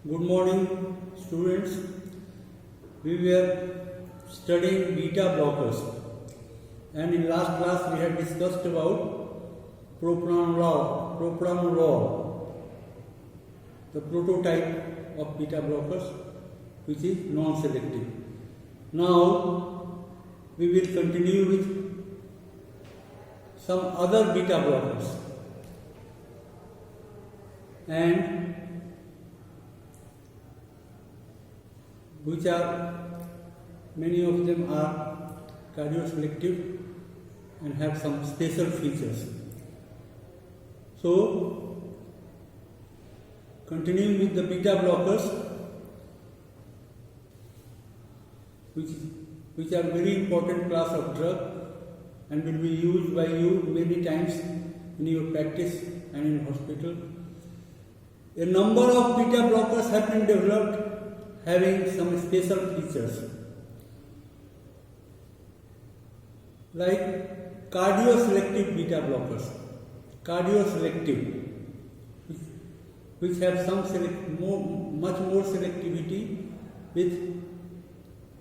Good morning, students. We were studying beta blockers, and in last class we had discussed about propranolol, the prototype of beta blockers, which is non-selective. Now we will continue with some other beta blockers, and which are, many of them are cardioselective and have some special features. So, continuing with the beta blockers, which are very important class of drug and will be used by you many times in your practice and in hospital. A number of beta blockers have been developed having some special features, like cardioselective beta blockers, which have some much more selectivity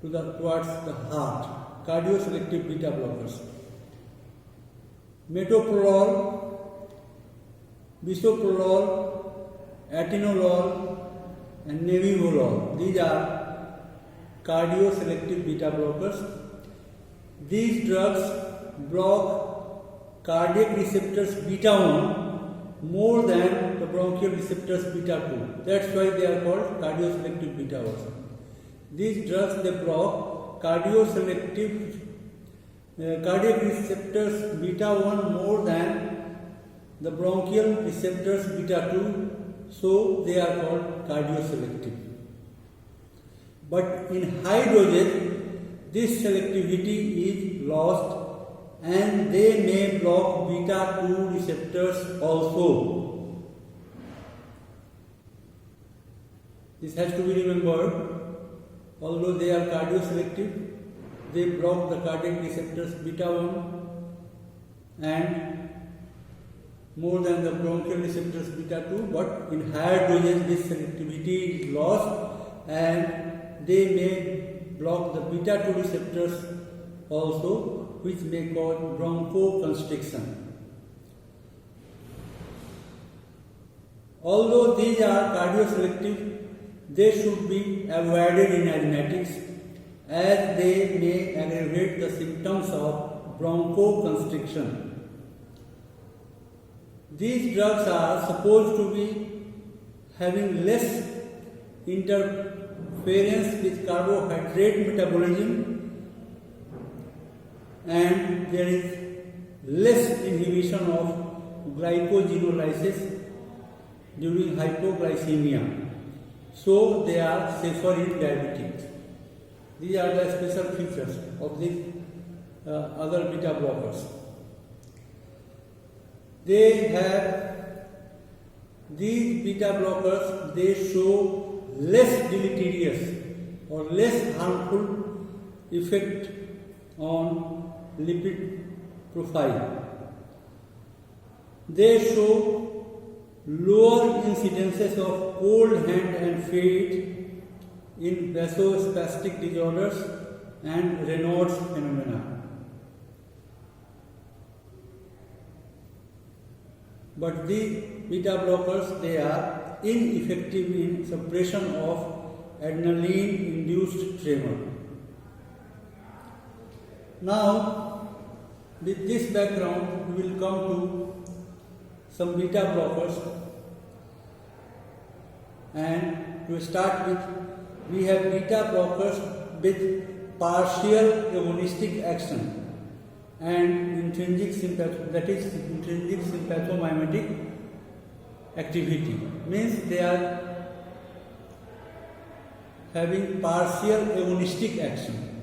towards the heart. Cardioselective beta blockers. Metoprolol, bisoprolol, atenolol, and nebivolol. These are cardioselective beta blockers. These drugs block cardiac receptors beta 1 more than the bronchial receptors beta 2. That's why they are called cardioselective beta 1. These drugs, they block cardiac receptors beta 1 more than the bronchial receptors beta 2. So they are called cardioselective. But in high dosage, this selectivity is lost and they may block beta 2 receptors also. This has to be remembered. Although they are cardioselective, they block the cardiac receptors beta 1 and more than the bronchial receptors beta 2, but in higher doses this selectivity is lost and they may block the beta 2 receptors also, which may cause bronchoconstriction. Although these are cardioselective, they should be avoided in asthmatics as they may aggravate the symptoms of bronchoconstriction. These drugs are supposed to be having less interference with carbohydrate metabolism and there is less inhibition of glycogenolysis during hypoglycemia. So they are safer in diabetes. These are the special features of these other beta blockers. These beta blockers, they show less deleterious or less harmful effect on lipid profile. They show lower incidences of cold hand and feet in vasospastic disorders and Raynaud's phenomena. But these beta blockers, they are ineffective in suppression of adrenaline-induced tremor. Now, with this background, we will come to some beta blockers. And to start with, we have beta blockers with partial agonistic action and intrinsic sympathomimetic activity. Means they are having partial agonistic action.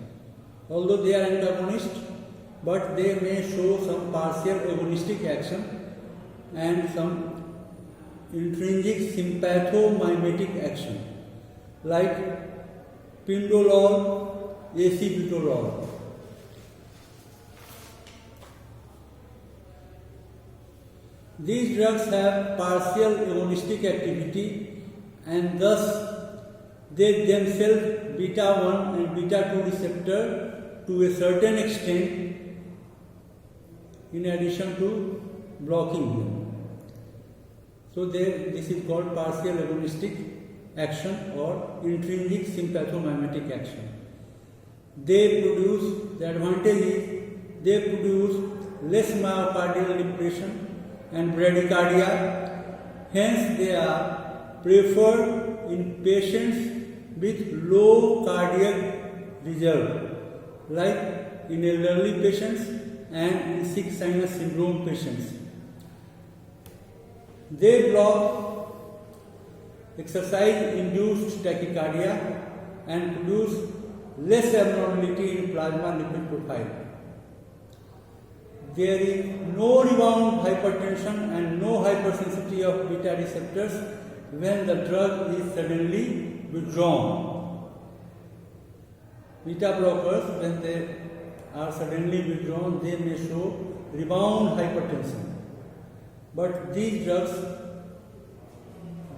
Although they are antagonist, but they may show some partial agonistic action and some intrinsic sympathomimetic action, like pindolol, acebutolol. These drugs have partial agonistic activity and thus they themselves beta 1 and beta 2 receptor to a certain extent in addition to blocking them. So this is called partial agonistic action or intrinsic sympathomimetic action. They produce, the advantage is they produce less myocardial depression and bradycardia, hence they are preferred in patients with low cardiac reserve, like in elderly patients and in sick sinus syndrome patients. They block exercise-induced tachycardia and produce less abnormality in plasma lipid profile. There is no rebound hypertension and no hypersensitivity of beta receptors when the drug is suddenly withdrawn. Beta blockers, when they are suddenly withdrawn, they may show rebound hypertension. But these drugs,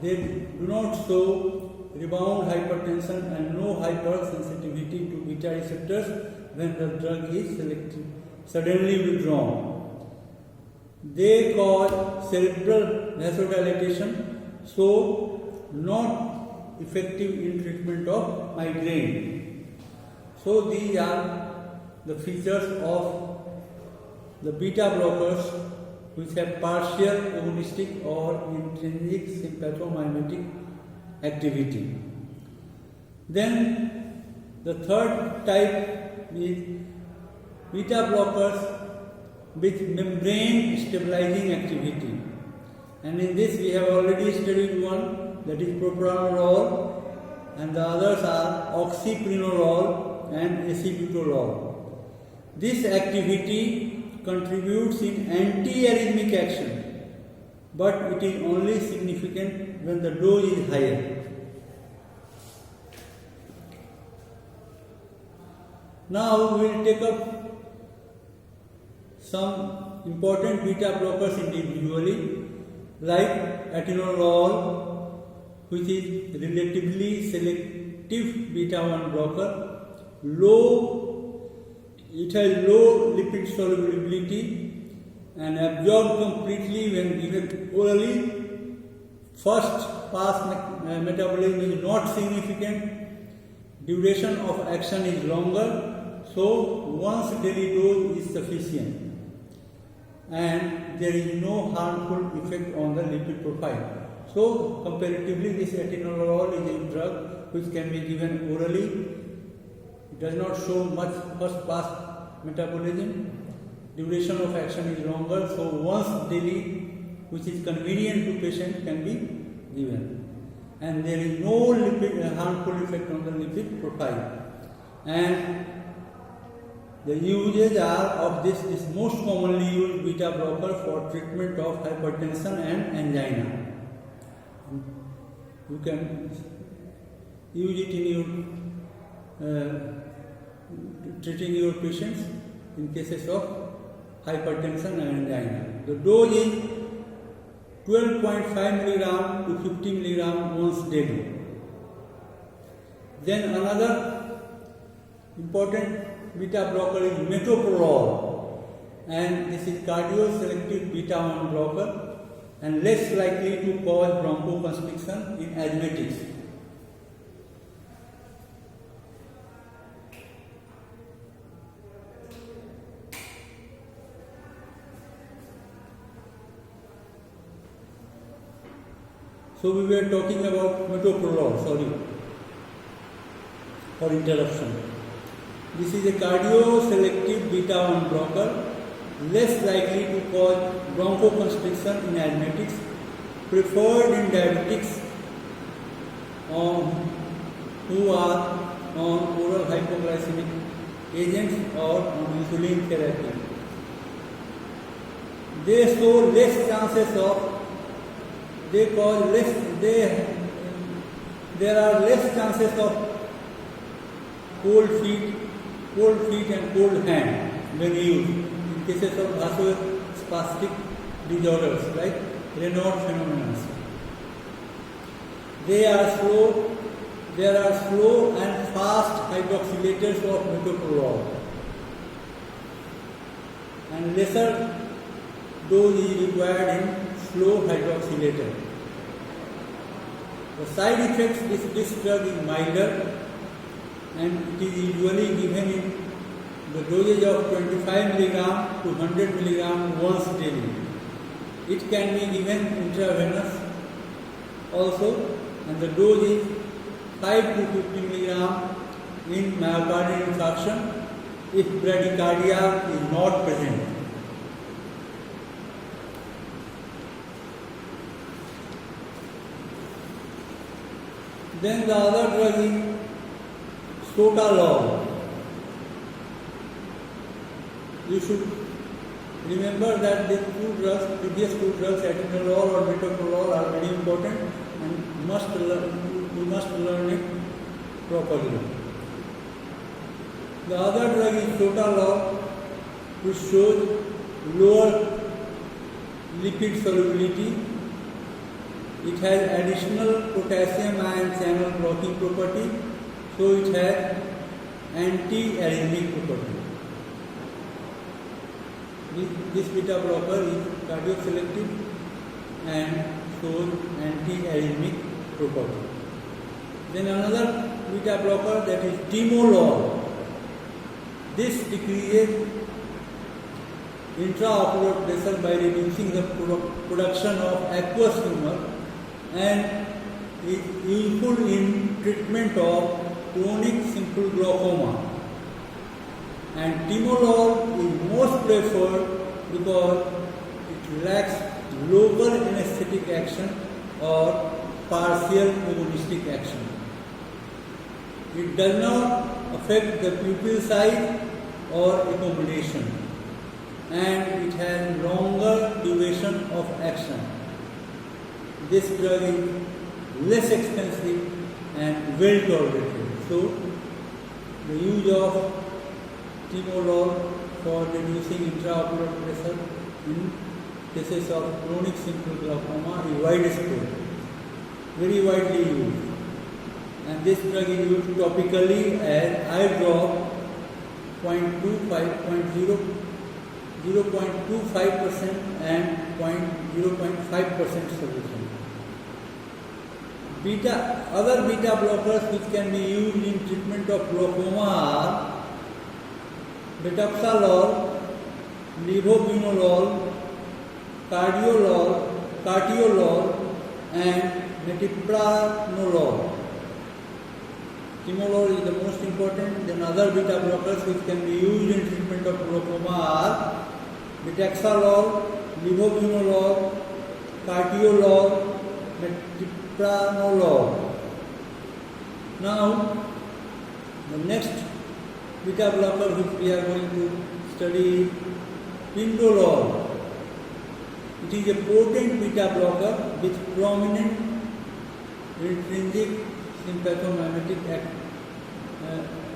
they do not show rebound hypertension and no hypersensitivity to beta receptors when the drug is suddenly withdrawn. They cause cerebral vasodilation, so not effective in treatment of migraine. So these are the features of the beta blockers which have partial agonistic or intrinsic sympathomimetic activity. Then the third type is beta blockers with membrane stabilizing activity. And in this we have already studied one, that is propranolol, and the others are oxypurinol and acebutolol. This activity contributes in anti-arrhythmic action, but it is only significant when the dose is higher. Now we will take up some important beta blockers individually, like atenolol, which is relatively selective beta 1 blocker. It has low lipid solubility and absorbed completely when given orally. First pass metabolism is not significant. Duration of action is longer, so once daily dose is sufficient. And there is no harmful effect on the lipid profile. So comparatively, this atenolol is a drug which can be given orally. It does not show much first pass metabolism. Duration of action is longer, so once daily, which is convenient to patient, can be given. And there is no harmful effect on the lipid profile. And the uses are of this is most commonly used beta blocker for treatment of hypertension and angina. You can use it in your treating your patients in cases of hypertension and angina. The dose is 12.5 mg to 50 mg once daily. Then another important beta blocker is metoprolol, and this is cardioselective beta 1 blocker and less likely to cause bronchoconstriction in asthmatics. So we were talking about metoprolol, sorry for interruption. This is a cardioselective beta 1 blocker, less likely to cause bronchoconstriction in asthmatics, preferred in diabetics who are on oral hypoglycemic agents or on insulin therapy. They show less chances of there are less chances of cold feet and cold hand when used in cases of vasospastic disorders like Raynaud phenomena. There are slow and fast hydroxylators of metoprolol, and lesser dose is required in slow hydroxylator. The side effects of this drug is milder, and it is usually given in the dosage of 25 mg to 100 mg once daily. It can be given intravenous also, and the dose is 5 to 50 mg in myocardial infarction if bradycardia is not present. Then the other drug is sotalol. You should remember that these previous two drugs, atenolol or metoprolol, are very important and you must learn it properly. The other drug is sotalol, which shows lower lipid solubility. It has additional potassium ion channel blocking property, so it has anti-arrhythmic property. This beta blocker is cardioselective and shows anti-arrhythmic property. Then another beta blocker, that is timolol. This decreases intraocular pressure by reducing the production of aqueous humor and is useful in treatment of chronic simple glaucoma. And timolol is most preferred because it lacks local anesthetic action or partial agonistic action. It does not affect the pupil size or accommodation, and it has longer duration of action. This drug is less expensive and well tolerated. So, the use of timolol for reducing intraocular pressure in cases of chronic simple glaucoma is widespread, very widely used. And this drug is used topically as eye drop 0.25% and 0.5% solution. Other beta blockers which can be used in treatment of glaucoma are betoxolol, nevobunolol, cartiolol, and metipranolol. Timolol is the most important. Then other beta blockers which can be used in treatment of glaucoma are betoxolol, nevobunolol, cartiolol, metipranolol. Now, the next beta blocker which we are going to study is pindolol. It is a potent beta blocker with prominent intrinsic sympathomimetic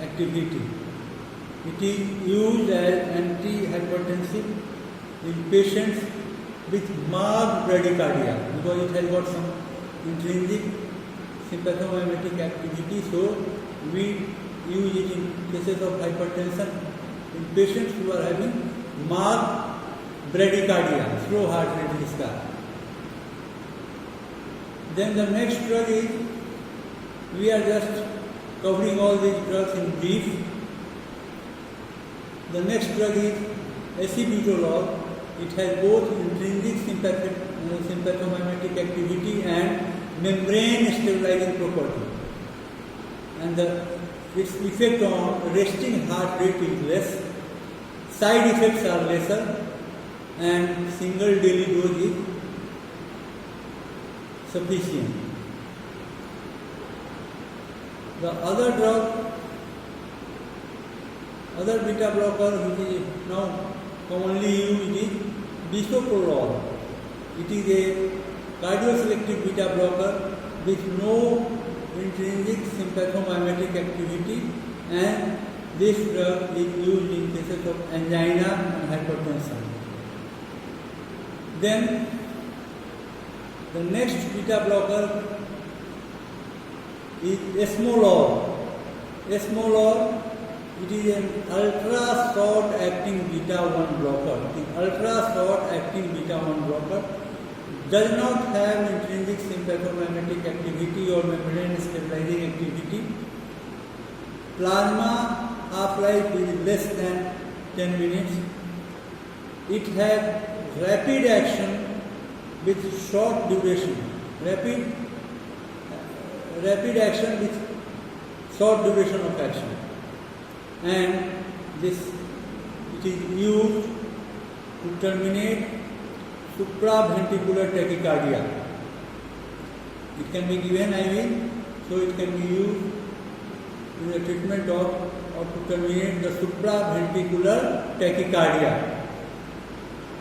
activity. It is used as antihypertensive in patients with marked bradycardia because it has got some intrinsic sympathomimetic activity. So we use it in cases of hypertension in patients who are having marked bradycardia, slow heart rate risk. Then the next drug is, we are just covering all these drugs in brief. The next drug is acebutolol. It has both intrinsic sympathomimetic activity and membrane stabilizing property. And its effect on resting heart rate is less, side effects are lesser, and single daily dose is sufficient. The other beta blocker which is now commonly used is bisoprolol. It is a cardioselective beta blocker with no intrinsic sympathomimetic activity, and this drug is used in cases of angina and hypertension. Then the next beta blocker is esmolol. Esmolol, it is an ultra short acting beta 1 blocker. The ultra short acting beta 1 blocker does not have intrinsic sympathomimetic activity or membrane stabilizing activity. Plasma half-life is less than 10 minutes. It has rapid action with short duration. Rapid action with short duration of action. And it is used to terminate supraventricular tachycardia. It can be given IV, so it can be used in the treatment of or to terminate the supraventricular tachycardia.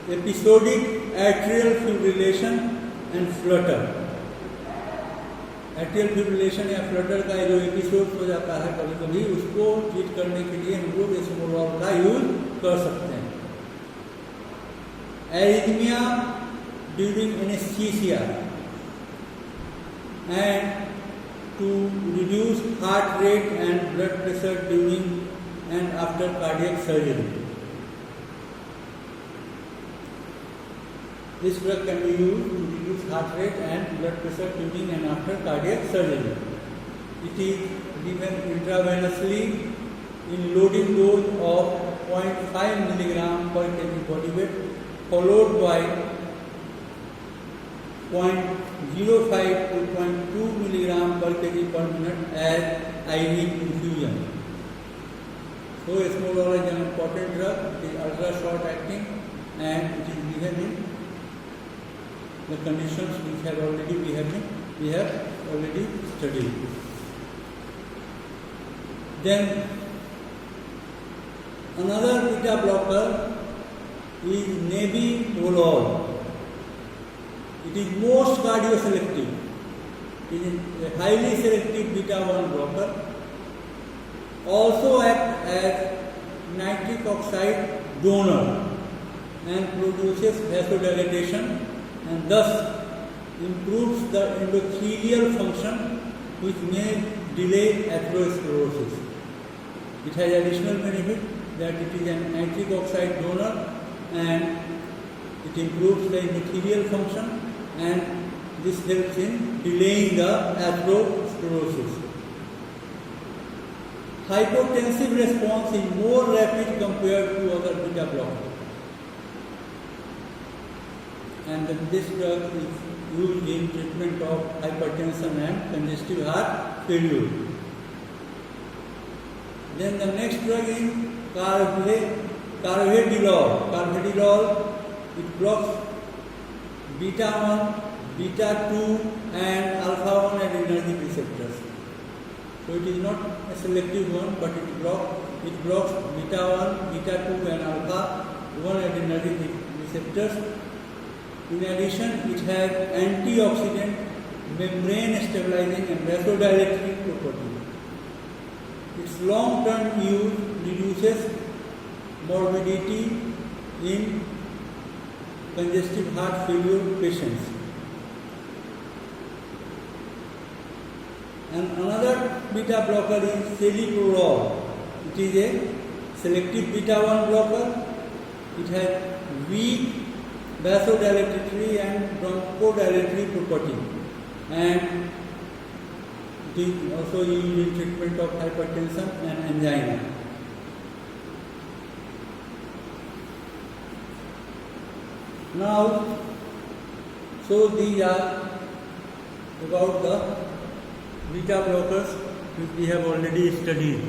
Episodic atrial fibrillation and flutter. Atrial fibrillation या Flutter का जो episode हो जाता है कभी कभी, उसको treat करने के लिए हम लोग एस्मोलॉल का यूज कर सकते हैं. Arrhythmia during anaesthesia and to reduce heart rate and blood pressure during and after cardiac surgery. This drug can be used to reduce heart rate and blood pressure during and after cardiac surgery. It is given intravenously in loading dose of 0.5 mg per kg body weight, followed by 0.05 to 0.2 mg per kg per minute as IV infusion. So, esmolol is an important drug. It is ultra short acting and it is given in the conditions which have already we have already studied. Then another beta blocker is nebivolol. It is most cardioselective. It is a highly selective beta 1 blocker. Also acts as nitric oxide donor and produces vasodilatation, and thus improves the endothelial function, which may delay atherosclerosis. It has additional benefit that it is a nitric oxide donor and it improves the endothelial function, and this helps in delaying the atherosclerosis. Hypotensive response is more rapid compared to other beta blockers. And this drug is used in treatment of hypertension and congestive heart failure. Then the next drug is carvedilol. Carvedilol, it blocks beta 1, beta 2 and alpha 1 adrenergic receptors. So it is not a selective one, but it blocks beta 1, beta 2 and alpha 1 adrenergic receptors. In addition, it has antioxidant, membrane stabilizing and vasodilatory properties. Its long-term use reduces morbidity in congestive heart failure patients. And another beta blocker is celiprolol. It is a selective beta 1 blocker. It has weak vasodilatory and bronchodilatory property, and it is also used in treatment of hypertension and angina. Now, so these are about the beta blockers which we have already studied.